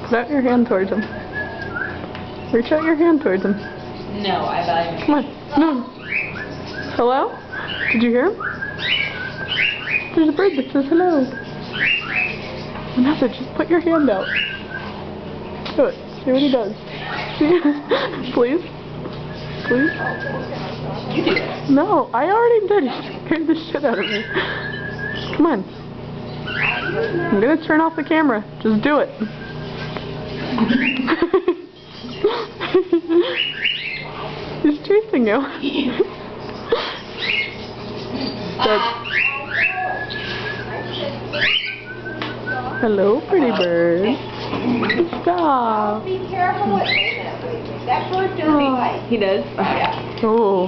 Put out your hand towards him. Reach out your hand towards him. No, I value. Come on. No. Hello? Did you hear him? There's a bird that says hello. Vanessa, just put your hand out. Do it. See what he does. See? Please? Please? You do it. No, I already did. He scared the shit out of me. Come on. I'm gonna turn off the camera. Just do it. He's chasing you. Good. Hello, pretty bird. Stop. Be careful with that bird doesn't bite. He does? Yeah. Oh.